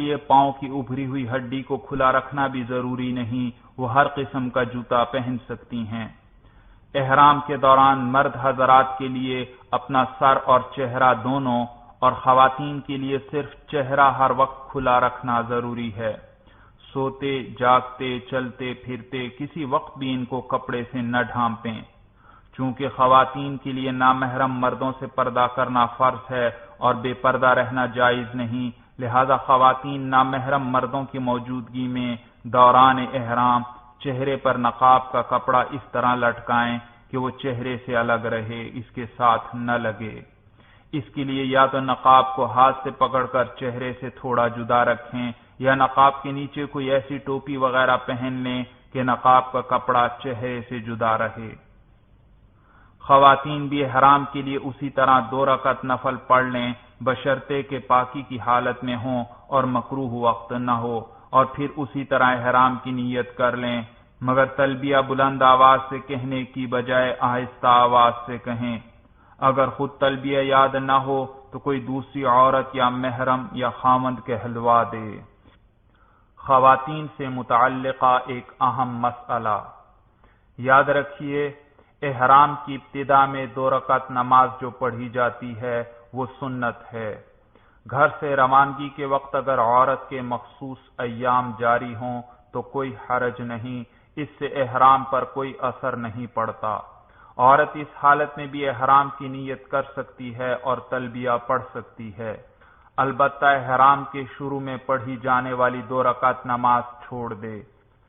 یہ پاؤں کی ابھری ہوئی ہڈی کو کھلا رکھنا بھی ضروری نہیں، وہ ہر قسم کا جوتا پہن سکتی ہیں۔ احرام کے دوران مرد حضرات کے لیے اپنا سر اور چہرہ دونوں اور خواتین کے لیے صرف چہرہ ہر وقت کھلا رکھنا ضروری ہے۔ سوتے، جاگتے، چلتے پھرتے کسی وقت بھی ان کو کپڑے سے نہ ڈھانپیں۔ چونکہ خواتین کے لیے نامحرم مردوں سے پردہ کرنا فرض ہے اور بے پردہ رہنا جائز نہیں، لہذا خواتین نامحرم مردوں کی موجودگی میں دوران احرام چہرے پر نقاب کا کپڑا اس طرح لٹکائیں کہ وہ چہرے سے الگ رہے، اس کے ساتھ نہ لگے۔ اس کے لیے یا تو نقاب کو ہاتھ سے پکڑ کر چہرے سے تھوڑا جدا رکھیں یا نقاب کے نیچے کوئی ایسی ٹوپی وغیرہ پہن لیں کہ نقاب کا کپڑا چہرے سے جدا رہے۔ خواتین بھی احرام کے لیے اسی طرح 2 رکعت نفل پڑھ لیں بشرطے کہ پاکی کی حالت میں ہوں اور مکروہ وقت نہ ہو، اور پھر اسی طرح احرام کی نیت کر لیں، مگر تلبیہ بلند آواز سے کہنے کی بجائے آہستہ آواز سے کہیں۔ اگر خود تلبیہ یاد نہ ہو تو کوئی دوسری عورت یا محرم یا خامند کہلوا دے۔ خواتین سے متعلقہ ایک اہم مسئلہ یاد رکھیے، احرام کی ابتدا میں 2 رکعت نماز جو پڑھی جاتی ہے وہ سنت ہے۔ گھر سے روانگی کے وقت اگر عورت کے مخصوص ایام جاری ہوں تو کوئی حرج نہیں، اس سے احرام پر کوئی اثر نہیں پڑتا۔ عورت اس حالت میں بھی احرام کی نیت کر سکتی ہے اور تلبیہ پڑھ سکتی ہے، البتہ احرام کے شروع میں پڑھی جانے والی 2 رکعت نماز چھوڑ دے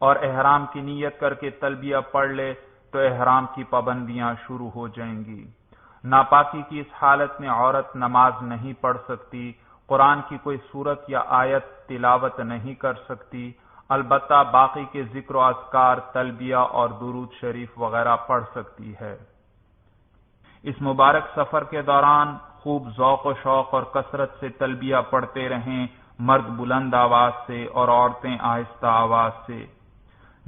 اور احرام کی نیت کر کے تلبیہ پڑھ لے تو احرام کی پابندیاں شروع ہو جائیں گی۔ ناپاکی کی اس حالت میں عورت نماز نہیں پڑھ سکتی، قرآن کی کوئی سورت یا آیت تلاوت نہیں کر سکتی، البتہ باقی کے ذکر و اذکار، تلبیہ اور درود شریف وغیرہ پڑھ سکتی ہے۔ اس مبارک سفر کے دوران خوب ذوق و شوق اور کثرت سے تلبیہ پڑھتے رہیں، مرد بلند آواز سے اور عورتیں آہستہ آواز سے۔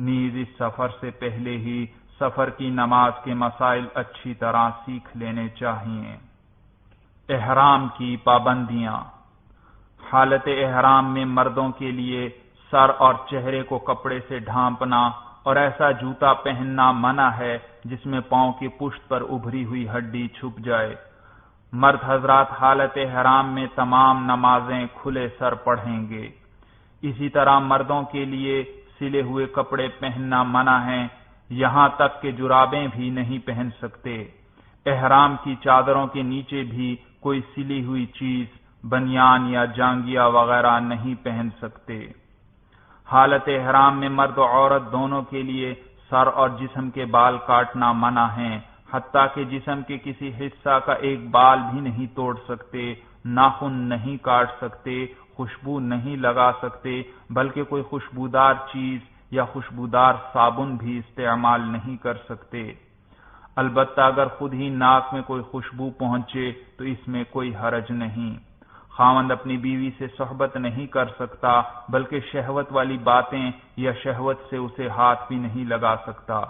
نیز اس سفر سے پہلے ہی سفر کی نماز کے مسائل اچھی طرح سیکھ لینے چاہیے۔ احرام کی پابندیاں۔ حالت احرام میں مردوں کے لیے سر اور چہرے کو کپڑے سے ڈھانپنا اور ایسا جوتا پہننا منع ہے جس میں پاؤں کی پشت پر ابھری ہوئی ہڈی چھپ جائے۔ مرد حضرات حالت احرام میں تمام نمازیں کھلے سر پڑھیں گے۔ اسی طرح مردوں کے لیے سلے ہوئے کپڑے پہننا منع ہیں، یہاں تک کہ جرابیں بھی نہیں پہن سکتے۔ احرام کی چادروں کے نیچے بھی کوئی سلی ہوئی چیز، بنیان یا جانگیا وغیرہ نہیں پہن سکتے۔ حالت احرام میں مرد و عورت دونوں کے لیے سر اور جسم کے بال کاٹنا منع ہیں، حتیٰ کہ جسم کے کسی حصہ کا ایک بال بھی نہیں توڑ سکتے، ناخن نہیں کاٹ سکتے، خوشبو نہیں لگا سکتے، بلکہ کوئی خوشبودار چیز یا خوشبودار صابن بھی استعمال نہیں کر سکتے۔ البتہ اگر خود ہی ناک میں کوئی خوشبو پہنچے تو اس میں کوئی حرج نہیں۔ خاوند اپنی بیوی سے صحبت نہیں کر سکتا، بلکہ شہوت والی باتیں یا شہوت سے اسے ہاتھ بھی نہیں لگا سکتا۔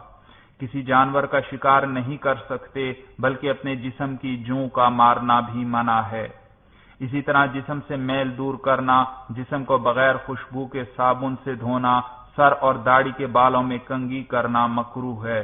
کسی جانور کا شکار نہیں کر سکتے، بلکہ اپنے جسم کی جوں کا مارنا بھی منع ہے۔ اسی طرح جسم سے میل دور کرنا، جسم کو بغیر خوشبو کے صابن سے دھونا، سر اور داڑھی کے بالوں میں کنگھی کرنا مکروہ ہے۔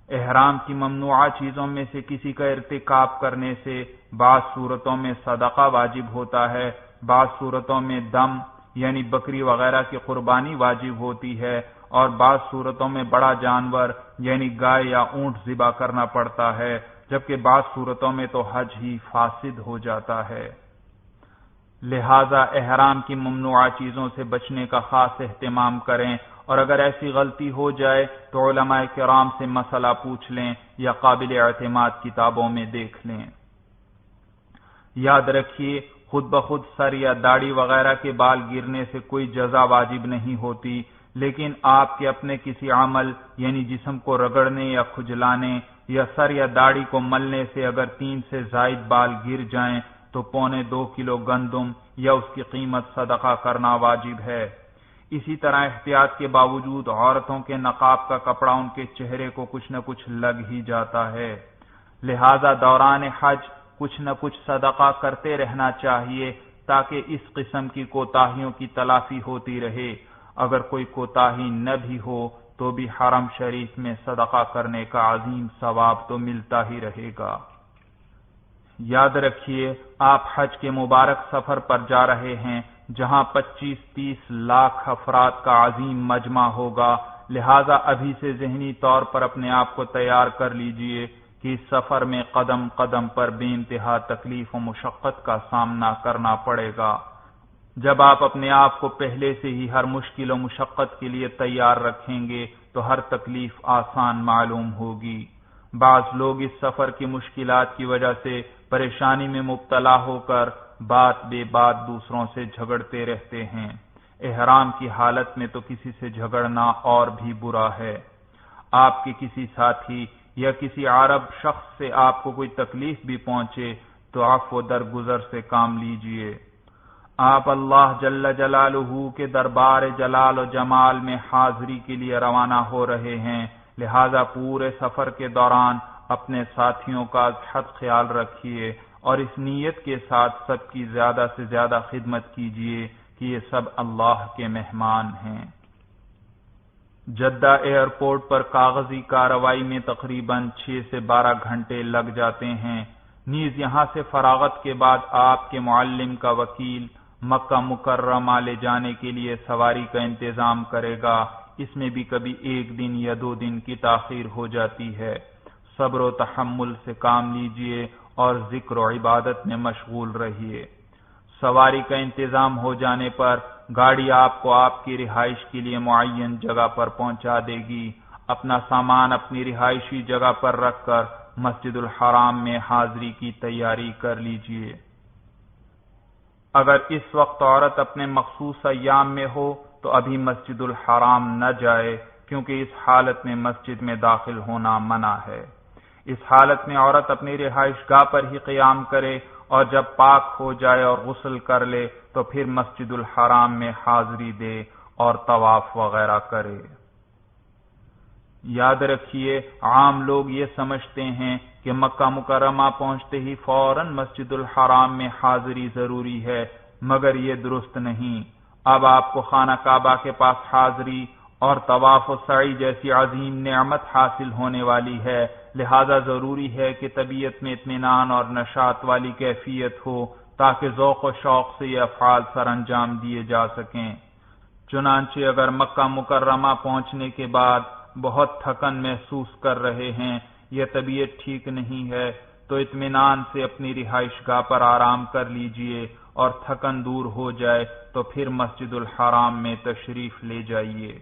احرام کی ممنوعہ چیزوں میں سے کسی کا ارتکاب کرنے سے بعض صورتوں میں صدقہ واجب ہوتا ہے، بعض صورتوں میں دم یعنی بکری وغیرہ کی قربانی واجب ہوتی ہے، اور بعض صورتوں میں بڑا جانور یعنی گائے یا اونٹ ذبح کرنا پڑتا ہے، جبکہ بعض صورتوں میں تو حج ہی فاسد ہو جاتا ہے۔ لہذا احرام کی ممنوعہ چیزوں سے بچنے کا خاص اہتمام کریں، اور اگر ایسی غلطی ہو جائے تو علماء کرام سے مسئلہ پوچھ لیں یا قابل اعتماد کتابوں میں دیکھ لیں۔ یاد رکھیے، خود بخود سر یا داڑھی وغیرہ کے بال گرنے سے کوئی جزا واجب نہیں ہوتی، لیکن آپ کے اپنے کسی عمل یعنی جسم کو رگڑنے یا کھجلانے یا سر یا داڑھی کو ملنے سے اگر 3 سے زائد بال گر جائیں تو 1.25 کلو گندم یا اس کی قیمت صدقہ کرنا واجب ہے۔ اسی طرح احتیاط کے باوجود عورتوں کے نقاب کا کپڑا ان کے چہرے کو کچھ نہ کچھ لگ ہی جاتا ہے، لہذا دوران حج کچھ نہ کچھ صدقہ کرتے رہنا چاہیے تاکہ اس قسم کی کوتاہیوں کی تلافی ہوتی رہے۔ اگر کوئی کوتاہی نہ بھی ہو تو بھی حرم شریف میں صدقہ کرنے کا عظیم ثواب تو ملتا ہی رہے گا۔ یاد رکھیے آپ حج کے مبارک سفر پر جا رہے ہیں جہاں 25-30 لاکھ افراد کا عظیم مجمع ہوگا، لہذا ابھی سے ذہنی طور پر اپنے آپ کو تیار کر لیجئے کہ اس سفر میں قدم قدم پر بے انتہا تکلیف و مشقت کا سامنا کرنا پڑے گا۔ جب آپ اپنے آپ کو پہلے سے ہی ہر مشکل و مشقت کے لیے تیار رکھیں گے تو ہر تکلیف آسان معلوم ہوگی۔ بعض لوگ اس سفر کی مشکلات کی وجہ سے پریشانی میں مبتلا ہو کر بات بے بات دوسروں سے جھگڑتے رہتے ہیں۔ احرام کی حالت میں تو کسی سے جھگڑنا اور بھی برا ہے۔ آپ کے کسی ساتھی یا کسی عرب شخص سے آپ کو کوئی تکلیف بھی پہنچے تو عفو درگزر سے کام لیجئے۔ آپ اللہ جل جلالہ کے دربار جلال و جمال میں حاضری کے لیے روانہ ہو رہے ہیں، لہذا پورے سفر کے دوران اپنے ساتھیوں کا حد خیال رکھیے اور اس نیت کے ساتھ سب کی زیادہ سے زیادہ خدمت کیجیے کہ یہ سب اللہ کے مہمان ہیں۔ جدہ ایئرپورٹ پر کاغذی کارروائی میں تقریباً 6 سے 12 گھنٹے لگ جاتے ہیں۔ نیز یہاں سے فراغت کے بعد آپ کے معلم کا وکیل مکہ مکرمہ لے جانے کے لیے سواری کا انتظام کرے گا۔ اس میں بھی کبھی 1 دن یا 2 دن کی تاخیر ہو جاتی ہے۔ صبر و تحمل سے کام لیجئے اور ذکر و عبادت میں مشغول رہیے۔ سواری کا انتظام ہو جانے پر گاڑی آپ کو آپ کی رہائش کے لیے معین جگہ پر پہنچا دے گی۔ اپنا سامان اپنی رہائشی جگہ پر رکھ کر مسجد الحرام میں حاضری کی تیاری کر لیجئے۔ اگر اس وقت عورت اپنے مخصوص ایام میں ہو تو ابھی مسجد الحرام نہ جائے، کیونکہ اس حالت میں مسجد میں داخل ہونا منع ہے۔ اس حالت میں عورت اپنی رہائش گاہ پر ہی قیام کرے اور جب پاک ہو جائے اور غسل کر لے تو پھر مسجد الحرام میں حاضری دے اور طواف وغیرہ کرے۔ یاد رکھیے عام لوگ یہ سمجھتے ہیں کہ مکہ مکرمہ پہنچتے ہی فوراً مسجد الحرام میں حاضری ضروری ہے، مگر یہ درست نہیں۔ اب آپ کو خانہ کعبہ کے پاس حاضری اور طواف و سعی جیسی عظیم نعمت حاصل ہونے والی ہے، لہذا ضروری ہے کہ طبیعت میں اطمینان اور نشاط والی کیفیت ہو تاکہ ذوق و شوق سے یہ افعال سر انجام دیے جا سکیں۔ چنانچہ اگر مکہ مکرمہ پہنچنے کے بعد بہت تھکن محسوس کر رہے ہیں یا طبیعت ٹھیک نہیں ہے تو اطمینان سے اپنی رہائش گاہ پر آرام کر لیجئے اور تھکن دور ہو جائے تو پھر مسجد الحرام میں تشریف لے جائیے۔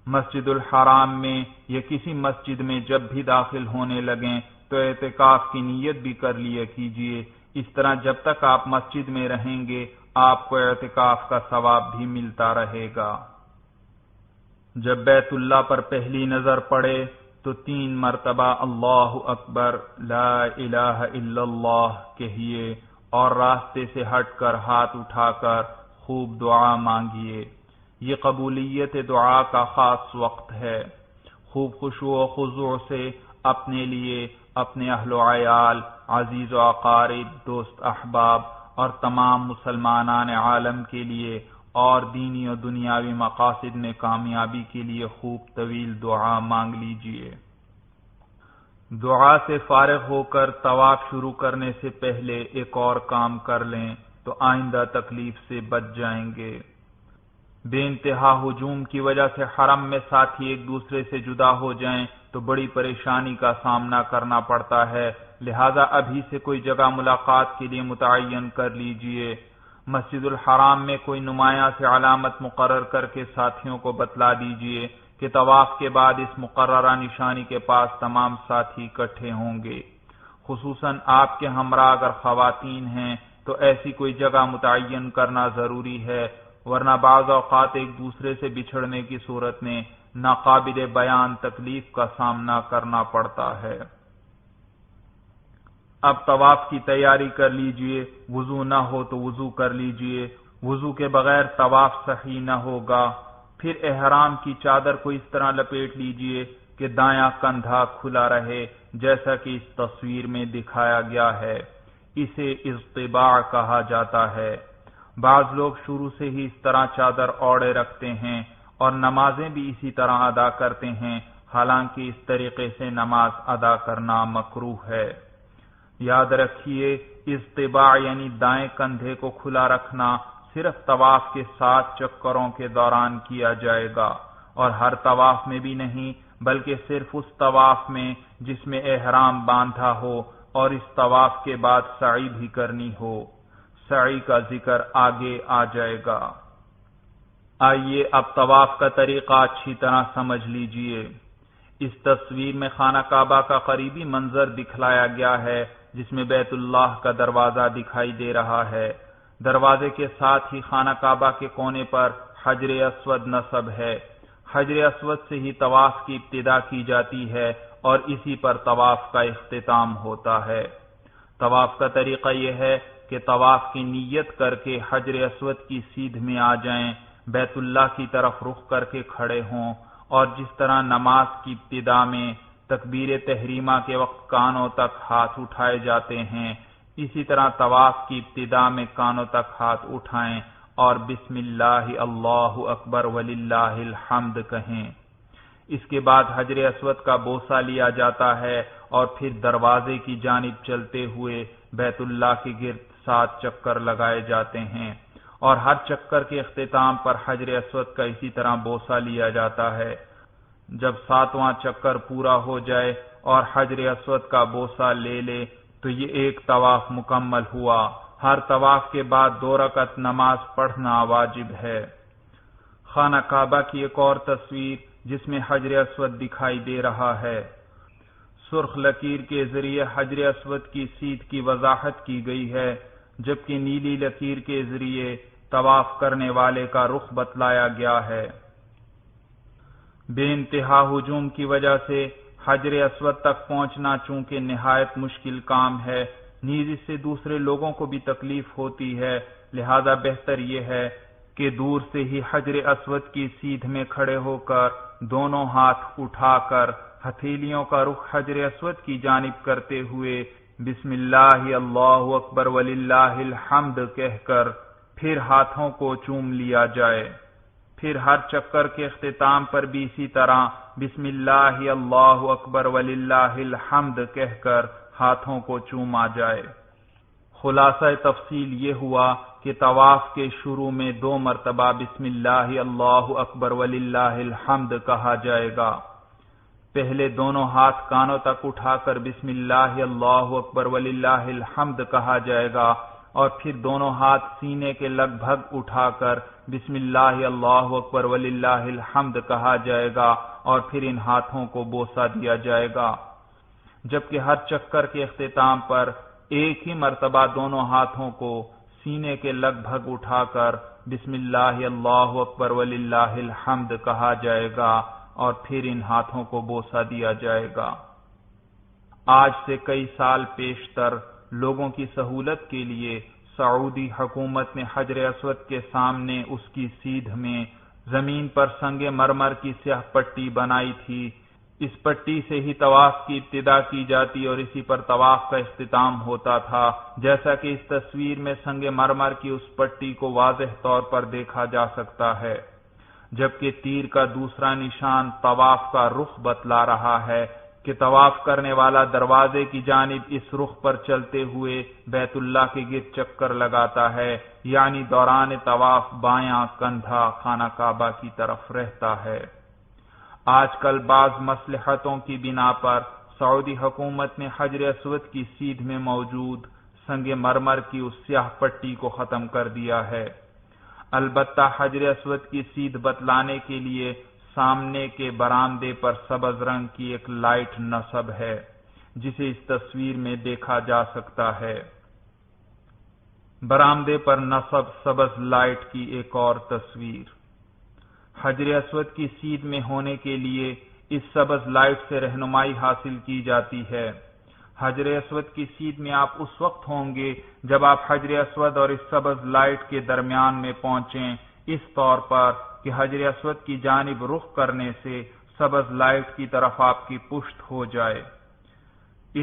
مسجد الحرام میں یا کسی مسجد میں جب بھی داخل ہونے لگیں تو اعتکاف کی نیت بھی کر لیا کیجئے۔ اس طرح جب تک آپ مسجد میں رہیں گے آپ کو اعتکاف کا ثواب بھی ملتا رہے گا۔ جب بیت اللہ پر پہلی نظر پڑے تو 3 مرتبہ اللہ اکبر لا الہ الا اللہ کہیے اور راستے سے ہٹ کر ہاتھ اٹھا کر خوب دعا مانگیے۔ یہ قبولیت دعا کا خاص وقت ہے۔ خوب خشوع و خضوع سے اپنے لیے، اپنے اہل و عیال، عزیز و اقارب، دوست احباب اور تمام مسلمانان عالم کے لیے اور دینی و دنیاوی مقاصد میں کامیابی کے لیے خوب طویل دعا مانگ لیجئے۔ دعا سے فارغ ہو کر طواف شروع کرنے سے پہلے ایک اور کام کر لیں تو آئندہ تکلیف سے بچ جائیں گے۔ بے انتہا ہجوم کی وجہ سے حرم میں ساتھی ایک دوسرے سے جدا ہو جائیں تو بڑی پریشانی کا سامنا کرنا پڑتا ہے، لہذا ابھی سے کوئی جگہ ملاقات کے لیے متعین کر لیجئے۔ مسجد الحرام میں کوئی نمایاں سے علامت مقرر کر کے ساتھیوں کو بتلا دیجئے کہ طواف کے بعد اس مقررہ نشانی کے پاس تمام ساتھی اکٹھے ہوں گے۔ خصوصاً آپ کے ہمراہ اگر خواتین ہیں تو ایسی کوئی جگہ متعین کرنا ضروری ہے، ورنہ بعض اوقات ایک دوسرے سے بچھڑنے کی صورت میں ناقابل بیان تکلیف کا سامنا کرنا پڑتا ہے۔ اب طواف کی تیاری کر لیجئے، وضو نہ ہو تو وضو کر لیجئے، وضو کے بغیر طواف صحیح نہ ہوگا۔ پھر احرام کی چادر کو اس طرح لپیٹ لیجئے کہ دایاں کندھا کھلا رہے، جیسا کہ اس تصویر میں دکھایا گیا ہے۔ اسے اضطباع کہا جاتا ہے۔ بعض لوگ شروع سے ہی اس طرح چادر اوڑے رکھتے ہیں اور نمازیں بھی اسی طرح ادا کرتے ہیں، حالانکہ اس طریقے سے نماز ادا کرنا مکروہ ہے۔ یاد رکھیے، اضطباع یعنی دائیں کندھے کو کھلا رکھنا صرف طواف کے 7 چکروں کے دوران کیا جائے گا، اور ہر طواف میں بھی نہیں، بلکہ صرف اس طواف میں جس میں احرام باندھا ہو اور اس طواف کے بعد سعی بھی کرنی ہو۔ سعی کا ذکر آگے آ جائے گا۔ آئیے اب طواف کا طریقہ اچھی طرح سمجھ لیجئے۔ اس تصویر میں خانہ کعبہ کا قریبی منظر دکھلایا گیا ہے، جس میں بیت اللہ کا دروازہ دکھائی دے رہا ہے۔ دروازے کے ساتھ ہی خانہ کعبہ کے کونے پر حجر اسود نصب ہے۔ حجر اسود سے ہی طواف کی ابتدا کی جاتی ہے اور اسی پر طواف کا اختتام ہوتا ہے۔ طواف کا طریقہ یہ ہے کہ طواف کی نیت کر کے حجر اسود کی سیدھ میں آ جائیں، بیت اللہ کی طرف رخ کر کے کھڑے ہوں، اور جس طرح نماز کی ابتدا میں تکبیر تحریمہ کے وقت کانوں تک ہاتھ اٹھائے جاتے ہیں، اسی طرح طواف کی ابتدا میں کانوں تک ہاتھ اٹھائیں اور بسم اللہ اللہ اکبر وللہ الحمد کہیں۔ اس کے بعد حجر اسود کا بوسہ لیا جاتا ہے اور پھر دروازے کی جانب چلتے ہوئے بیت اللہ کے گرد 7 چکر لگائے جاتے ہیں، اور ہر چکر کے اختتام پر حجر اسود کا اسی طرح بوسہ لیا جاتا ہے۔ جب 7واں چکر پورا ہو جائے اور حجر اسود کا بوسہ لے لے تو یہ ایک طواف مکمل ہوا۔ ہر طواف کے بعد 2 رکعت نماز پڑھنا واجب ہے۔ خانہ کعبہ کی ایک اور تصویر جس میں حجر اسود دکھائی دے رہا ہے۔ سرخ لکیر کے ذریعے حجر اسود کی سیدھ کی وضاحت کی گئی ہے، جبکہ نیلی لکیر کے ذریعے طواف کرنے والے کا رخ بتلایا گیا ہے۔ بے انتہا ہجوم کی وجہ سے حجر اسود تک پہنچنا چونکہ نہایت مشکل کام ہے، نیز اس سے دوسرے لوگوں کو بھی تکلیف ہوتی ہے، لہذا بہتر یہ ہے کہ دور سے ہی حجر اسود کی سیدھ میں کھڑے ہو کر دونوں ہاتھ اٹھا کر ہتھیلیوں کا رخ حجر اسود کی جانب کرتے ہوئے بسم اللہ اللہ اکبر وللہ الحمد کہہ کر پھر ہاتھوں کو چوم لیا جائے۔ پھر ہر چکر کے اختتام پر بھی اسی طرح بسم اللہ اللہ اکبر وللہ الحمد کہہ کر ہاتھوں کو چوما جائے۔ خلاصہ تفصیل یہ ہوا کہ طواف کے شروع میں 2 مرتبہ بسم اللہ اللہ اکبر وللہ الحمد کہا جائے گا۔ پہلے دونوں ہاتھ کانوں تک اٹھا کر بسم اللہ اللہ اکبر وللہ الحمد کہا جائے گا، اور پھر دونوں ہاتھ سینے کے لگ بھگ اٹھا کر بسم اللہ اللہ اکبر وللہ الحمد کہا جائے گا، اور پھر ان ہاتھوں کو بوسہ دیا جائے گا، جبکہ ہر چکر کے اختتام پر ایک ہی مرتبہ دونوں ہاتھوں کو سینے کے لگ بھگ اٹھا کر بسم اللہ اللہ اکبر وللہ الحمد کہا جائے گا، اور پھر ان ہاتھوں کو بوسہ دیا جائے گا۔ آج سے کئی سال پیشتر لوگوں کی سہولت کے لیے سعودی حکومت نے حجر اسود کے سامنے اس کی سیدھ میں زمین پر سنگ مرمر کی سیاہ پٹی بنائی تھی۔ اس پٹی سے ہی طواف کی ابتدا کی جاتی اور اسی پر طواف کا اختتام ہوتا تھا، جیسا کہ اس تصویر میں سنگ مرمر کی اس پٹی کو واضح طور پر دیکھا جا سکتا ہے، جبکہ تیر کا دوسرا نشان طواف کا رخ بتلا رہا ہے کہ طواف کرنے والا دروازے کی جانب اس رخ پر چلتے ہوئے بیت اللہ کے گرد چکر لگاتا ہے، یعنی دوران طواف بایاں کندھا خانہ کعبہ کی طرف رہتا ہے۔ آج کل بعض مصلحتوں کی بنا پر سعودی حکومت نے حجر اسود کی سیدھ میں موجود سنگ مرمر کی اس سیاہ پٹی کو ختم کر دیا ہے۔ البتہ حجر اسود کی سیدھ بتلانے کے لیے سامنے کے برآمدے پر سبز رنگ کی ایک لائٹ نصب ہے، جسے اس تصویر میں دیکھا جا سکتا ہے۔ برآمدے پر نصب سبز لائٹ کی ایک اور تصویر۔ حجر اسود کی سیدھ میں ہونے کے لیے اس سبز لائٹ سے رہنمائی حاصل کی جاتی ہے۔ حجر اسود کی سیدھ میں آپ اس وقت ہوں گے جب آپ حجر اسود اور اس سبز لائٹ کے درمیان میں پہنچیں، اس طور پر کہ حجر اسود کی جانب رخ کرنے سے سبز لائٹ کی طرف آپ کی پشت ہو جائے۔